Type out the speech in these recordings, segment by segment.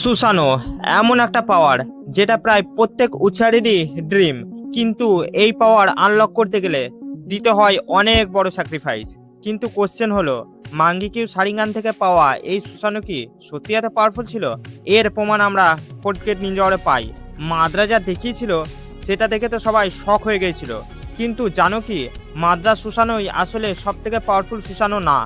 সুসানো এমন একটা পাওয়ার যেটা প্রায় প্রত্যেক উচারেরই ড্রিম, কিন্তু এই পাওয়ার আনলক করতে গেলে দিতে হয় অনেক বড় স্যাক্রিফাইস। কিন্তু কোশ্চেন হলো, মাঙ্গিকিউ শারিঙ্গান থেকে পাওয়া এই সুসানো কি সত্যি এত পাওয়ারফুল ছিল? এর প্রমাণ আমরা ফোর্থ গেট নিনজা ওয়ারে পাই। মাদ্রা যা দেখিয়েছিল সেটা দেখে তো সবাই শক হয়ে গিয়েছিল। কিন্তু জানো কি, মাদ্রা সুসানোই আসলে সব থেকে পাওয়ারফুল সুসানো না,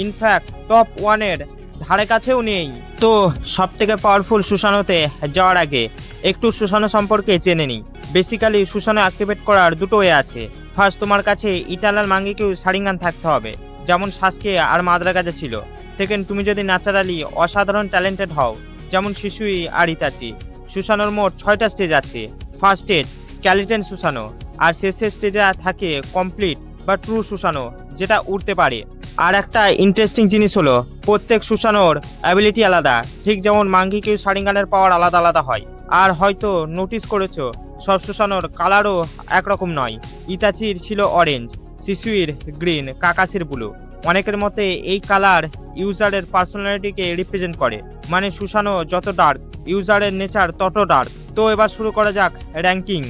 ইনফ্যাক্ট টপ ওয়ানের ধারে কাছেও নেই। তো সব থেকে পাওয়ারফুল সুসানোতে যাওয়ার আগে একটু সুসানো সম্পর্কে জেনে নিই। বেসিক্যালি সুসানো অ্যাক্টিভেট করার দুটো ওয়ে আছে। ফার্স্ট, তোমার কাছে ইটারনাল মাঙ্গিকিউ শারিঙ্গান থাকতে হবে, যেমন সাসকে আর মাদ্রার কাছে ছিল। সেকেন্ড, তুমি যদি ন্যাচারালি অসাধারণ ট্যালেন্টেড হও, যেমন শিশুই আর ইতাচি। সুসানোর মোট 6টা স্টেজ আছে। ফার্স্ট স্টেজ স্ক্যালিটন সুসানো, আর শেষের স্টেজে থাকে কমপ্লিট বা ট্রু সুসানো, যেটা উড়তে পারে। আর একটা ইন্টারেস্টিং জিনিস হলো, প্রত্যেক সুসানোর অ্যাবিলিটি আলাদা, ঠিক যেমন মাঙ্গিকিউ শারিঙ্গানের পাওয়ার আলাদা আলাদা হয়। আর হয়তো নোটিস করেছো, সব সুসানোর কালারও একরকম নয়। ইতাচির ছিল অরেঞ্জ, শিশুইর গ্রিন, কাকাসির ব্লু। অনেকের মতে এই কালার ইউজারের পার্সোনালিটিকে রিপ্রেজেন্ট করে, মানে সুসানো যত ডার্ক, ইউজারের নেচার তত ডার্ক। তো এবার শুরু করা যাক র্যাঙ্কিং।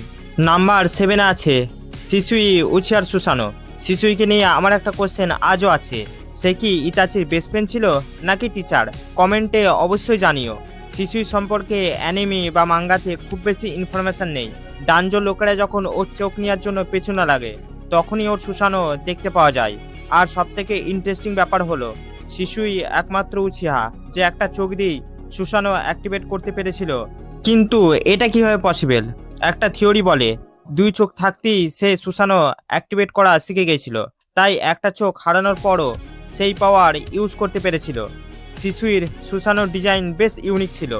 নাম্বার 7 আছে শিশুই উচিয়ার সুসানো। শিশুইকে নিয়ে আমার একটা কোশ্চেন আজও আছে, সে কি ইতাচির বেস্ট ফ্রেন্ড ছিল নাকি টিচার? কমেন্টে অবশ্যই জানিও। শিশুই সম্পর্কে অ্যানিমি বা মাঙ্গাতে খুব বেশি ইনফরমেশন নেই। ডানজো লোকেরা যখন ওর চোখ নেওয়ার জন্য পেছনে লাগে, তখনই ওর সুসানো দেখতে পাওয়া যায়। আর সবথেকে ইন্টারেস্টিং ব্যাপার হলো, শিশুই একমাত্র উচিহা যে একটা চোখ দিয়েই সুসানো অ্যাক্টিভেট করতে পেরেছিল। কিন্তু এটা কিভাবে পসিবল? একটা থিওরি বলে, 2 চোখ থাকতেই সে সুসানো অ্যাক্টিভেট করা শিখে গেছিল, তাই একটা চোখ হারানোর পরও সেই পাওয়ার ইউজ করতে পেরেছিল। শিশুইর সুসানোর ডিজাইন বেশ ইউনিক ছিল।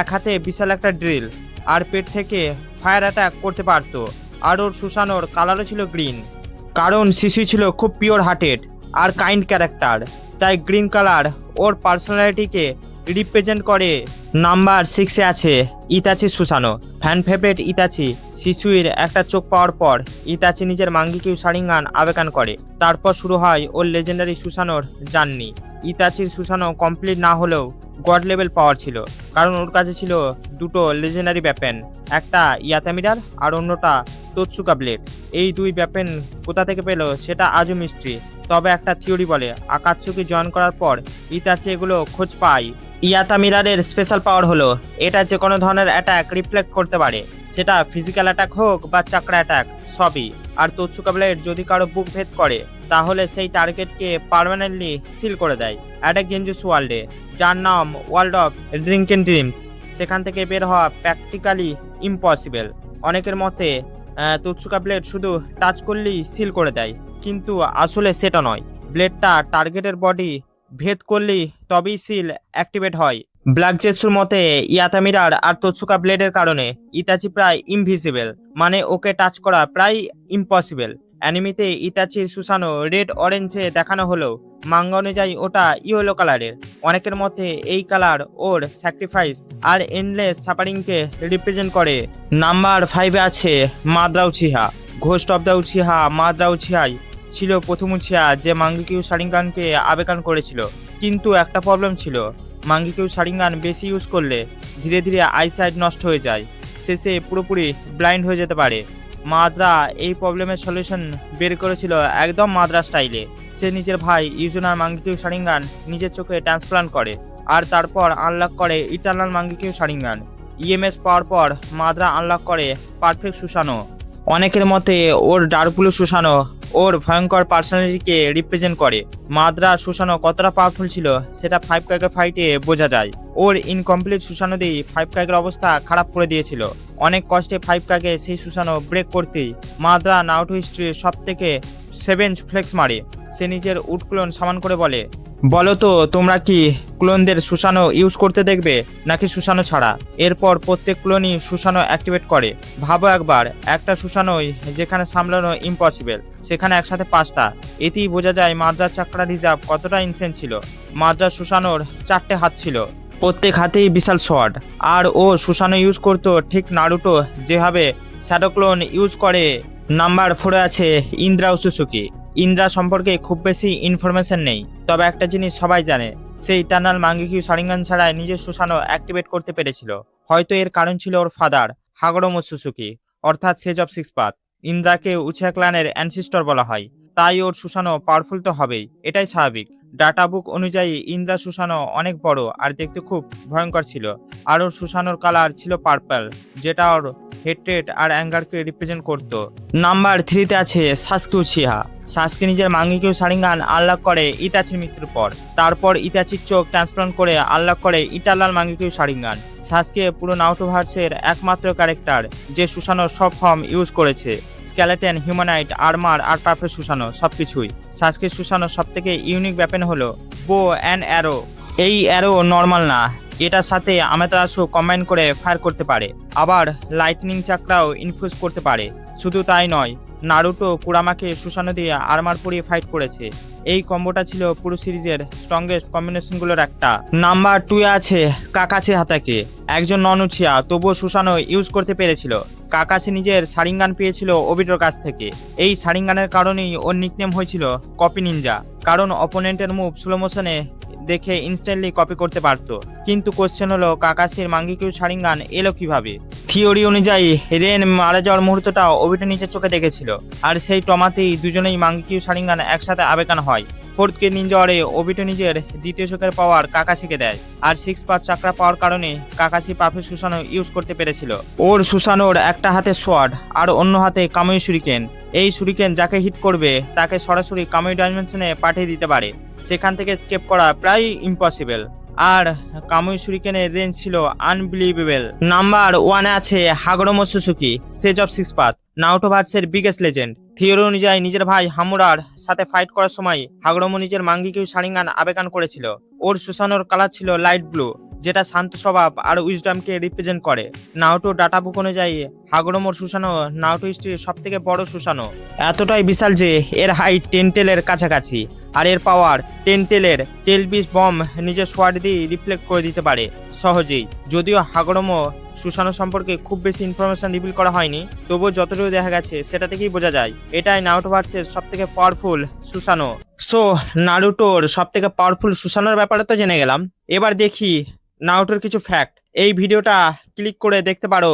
এক হাতে বিশাল একটা ড্রিল, আর পেট থেকে ফায়ার অ্যাটাক করতে পারত। আর ওর সুসানোর কালারও ছিল গ্রিন, কারণ শিশুই ছিল খুব পিওর হার্টেড আর কাইন্ড ক্যারেক্টার, তাই গ্রিন কালার ওর পার্সোনালিটিকে রিপ্রেজেন্ট করে। নাম্বার 6-এ আছে Itachi Susanoo. Fan favourite Itachi. শিশুইর একটা চোখ পাওয়ার পর ইতাচি নিজের মাঙ্গিকিউ শারিঙ্গান আবেদন করে। তারপর শুরু হয় ওর লেজেন্ডারি সুসানোর জার্নি। ইতাচির সুসানো কমপ্লিট না হলেও গড লেভেল পাওয়ার ছিল, কারণ ওর কাছে ছিল দুটো লেজেন্ডারি ব্যাপেন, একটা ইয়াতামিরার আর অন্যটা তোৎসুকা ব্লেড। এই 2 ব্যাপেন কোথা থেকে পেল সেটা আজও মিস্ট্রি। তবে একটা থিওরি বলে, আকাতসুকি জয়েন করার পর ইতাচি এগুলো খোঁজ পায়। ইয়াতামিরারের স্পেশাল পাওয়ার হলো, এটা যে কোনো ধরনের অ্যাটাক রিফ্লেক্ট করতে পারে, সেটা ফিজিক্যাল অ্যাটাক হোক বা চাকরা অ্যাটাক, সবই। আর তোৎসুকা ব্লেড যদি কারো বুক ভেদ করে, তাহলে সেই টার্গেটকে পার্মানেন্টলি সিল করে দেয় একটা গেঞ্জুস ওয়ার্ল্ডে, যার নাম ওয়ার্ল্ড অফ ড্রিঙ্কেন ড্রিমস। সেখান থেকে বের হওয়া প্র্যাকটিক্যালি ইম্পসিবল। অনেকের মতে তোৎসুকা ব্লেড শুধু টাচ করলেই সিল করে দেয়, কিন্তু আসলে সেটা নয়। ব্লেডটা টার্গেটের বডি ভেদ করলেই তবেই সিল অ্যাক্টিভেট হয়। ব্ল্যাক জেটসুর মতে ইয়াতামিরার আর তোৎসুকা ব্লেডের কারণে ইতাচি প্রায় ইনভিজিবল, মানে ওকে টাচ করা প্রায় ইম্পসিবল। অ্যানিমিতে ইতাচির সুসানো রেড অরেঞ্জে দেখানো হলেও মাঙ্গা অনুযায়ী ওটা ইয়েলো কালারের। অনেকের মতে এই কালার ওর স্যাক্রিফাইস আর এন্ডলেস সাফারিংকে রিপ্রেজেন্ট করে। নাম্বার 5-এ আছে Madara Uchiha. Ghost of the Uchiha Madara উচিহাই ছিল প্রথম উচিহা যে মাঙ্গিকিউ শারিঙ্গানকে আবেদন করেছিল। কিন্তু একটা প্রবলেম ছিল, মাঙ্গিকিউ শারিঙ্গান বেশি ইউজ করলে ধীরে ধীরে আইসাইট নষ্ট হয়ে যায়, শেষে পুরোপুরি ব্লাইন্ড হয়ে যেতে পারে। মাদ্রা এই প্রবলেমের সলিউশন বের করেছিল একদম মাদ্রা স্টাইলে। সে নিজের ভাই ইউজুনার মাঙ্গিকিউ শারিঙ্গান নিজের চোখে ট্রান্সপ্লান্ট করে, আর তারপর আনলক করে ইটারনাল মাঙ্গিকিউ শারিঙ্গান। ইএমএস পাওয়ার পর মাদ্রা আনলক করে পারফেক্ট সুসানো। অনেকের মতে ওর ডার্ক ব্লু সুসানো ওর ভয়ঙ্কর পার্সোনালিটিকে রিপ্রেজেন্ট করে। মাদ্রা সুসানো কতটা পাওয়ারফুল ছিল সেটা 5 কাইকের ফাইটে বোঝা যায়। ওর ইনকমপ্লিট সুসানো দিয়ে 5 কাইকের অবস্থা খারাপ করে দিয়েছিল। অনেক কষ্টে 5 কাইকে সেই সুসানো ব্রেক করতেই মাদ্রা নাউটো হিস্ট্রির সব থেকে 7 ফ্লেক্স মারে। সে নিজের উড ক্লোন সামান করে বলে, বলো তো তোমরা কি ক্লোনদের সুসানো ইউজ করতে দেখবে নাকি সুসানো ছাড়া? এরপর প্রত্যেক ক্লোনই সুসানো অ্যাক্টিভেট করে। ভাবো একবার, একটা সুসানোই যেখানে সামলানো ইম্পসিবল, সেখানে একসাথে 5টা। এতেই বোঝা যায় মাদ্রার চাকরা রিজার্ভ কতটা ইনসেন ছিল। মাদ্রার সুসানোর 4টে হাত ছিল, প্রত্যেক হাতেই বিশাল শট। আর ও সুসানো ইউজ করতো ঠিক নারুটো যেভাবে শ্যাডো ক্লোন ইউজ করে। নাম্বার 4-এ আছে ইন্দ্রা উসুসুকি। ইন্দ্রা সম্পর্কে খুব বেশি ইনফরমেশন নেই, তবে একটা জিনিস সবাই জানে, সেই ইটারনাল মাঙ্গেকিউ শারিঙ্গান ছাড়াই নিজের সুসানো অ্যাক্টিভেট করতে পেরেছিল। হয়তো এর কারণ ছিল ওর ফাদার হাগরো মোৎসুসুকি, অর্থাৎ সেজ অফ সিক্স পাথ। ইন্দ্রাকে উচিয়া ক্ল্যানের অ্যানসিস্টর বলা হয়, তাই ওর সুসানো পাওয়ারফুল তো হবেই, এটাই স্বাভাবিক। ডাটা বুক অনুযায়ী ইন্দ্রা সুসানো অনেক বড় আর দেখতে খুব ভয়ঙ্কর ছিল, আর ওর সুসানোর কালার ছিল পার্পল, যেটা ওর হেট্রেট আর অ্যাঙ্গারকে রিপ্রেজেন্ট করত। নাম্বার 3-তে আছে সাসকে উচিহা। সাসকে নিজের মাঙ্গেকিউ শারিঙ্গান আনলক করে ইতাচির মৃত্যুর পর। তারপর ইতাচির চোখ ট্রান্সপ্লান্ট করে আনলক করে ইটারনাল মাঙ্গেকিউ শারিঙ্গান। সাসকে পুরো নারুটো ভার্সের একমাত্র ক্যারেক্টার যে সুসানোর সব ফর্ম ইউজ করেছে, স্কেলেটন, হিউম্যানয়েড, আর্মার আর পারফেক্ট সুসানো সবকিছুই। সাসকে সুসানোর সব থেকে ইউনিক ওয়েপন হলো বো অ্যান্ড অ্যারো। এই অ্যারো নর্মাল না, এটার সাথে আমাতেরাসু কম্বাইন করে ফায়ার করতে পারে, আবার লাইটনিং চাকরাও ইনফিউজ করতে পারে। শুধু তাই নয়, নারুটো কুরামাকে সুসানো দিয়ে আর্মার পরিয়ে ফাইট করেছে। এই কম্বোটা ছিল পুরো সিরিজের স্ট্রংগেস্ট কম্বিনেশনগুলোর একটা। নাম্বার 2-এ আছে কাকাসি হাতাকে। একজন নন উচিয়া, তবুও সুসানো ইউজ করতে পেরেছিল। কাকাসি নিজের শারিঙ্গান পেয়েছিল ওবিটোর কাছ থেকে। এই শারিঙ্গানের কারণেই ওর নিকনেম হয়েছিল কপি নিনজা, কারণ অপোনেন্টের মুভ স্লো মোশনে দেখে ইনস্ট্যান্টলি কপি করতে পারতো। কিন্তু কোশ্চেন হলো, কাকাসির মাঙ্গেকিউ শারিঙ্গান এলো কিভাবে? থিওরি অনুযায়ী রেন মারা যাওয়ার মুহূর্তটা ওবিটো নিজের চোখে দেখেছিল, আর সেই টমাতেই দুজনেই মাঙ্গেকিউ শারিঙ্গান একসাথে আবেকান হয়। ফোর্থ কে নিনজাওয়ারে ওবিটো নিজের দ্বিতীয় চোখের পাওয়ার কাকাসিকে দেয়, আর সিক্স পাথ চাকরা পাওয়ার কারণে কাকাসি পারফেক্ট সুসানো ইউজ করতে পেরেছিল। ওর সুসানোর একটা হাতে সোয়ার্ড আর অন্য হাতে কামুই শুরিকেন। এই শুরিকেন যাকে হিট করবে তাকে সরাসরি কামুই ডাইমেনশনে পাঠিয়ে দিতে পারে, সেখান থেকে স্কেপ করা প্রায় ইম্পসিবল। আর কামুই শুরিকেনের রেঞ্জ ছিল আনবিলিভেবল। নাম্বার 1-এ আছে Hagoromo Otsutsuki, sage of six path, Naruto ভার্সের বিগেস্ট লেজেন্ড। থিওরি অনুযায়ী নিজের ভাই হামুরার সাথে ফাইট করার সময় হাগরোমো নিজের মাঙ্গেকিউ শারিঙ্গান আবেকান করেছিল। ওর সুসানোর কালার ছিল লাইট ব্লু, যেটা শান্ত স্বভাব আর উইজডমকে রিপ্রেজেন্ট করে। নারুটো ডাটা বুক অনুযায়ী হাগরোমোর সুসানো নারুটো হিস্ট্রির সব থেকে বড় সুসানো, এতটাই বিশাল যে এর হাইট 10 টেলের কাছাকাছি, আর এর পাওয়ার 10 টেলের টেল বিস বম নিজের সোয়ার্ড দিয়ে রিফ্লেক্ট করে দিতে পারে সহজেই। যদিও হাগরোমো সুসানো সম্পর্কে খুব বেশি ইনফরমেশন রিভিল করা হয়নি, তবুও যতটুকু দেখা গেছে সেটা থেকেই বোঝা যায় এটাই নারুটো ভার্সের সব থেকে পাওয়ারফুল সুসানো। সো নারুটোর সব থেকে পাওয়ারফুল সুসানোর ব্যাপারে তো জেনে গেলাম, এবার দেখি নারুটোর কিছু ফ্যাক্ট। এই ভিডিওটা ক্লিক করে দেখতে পারো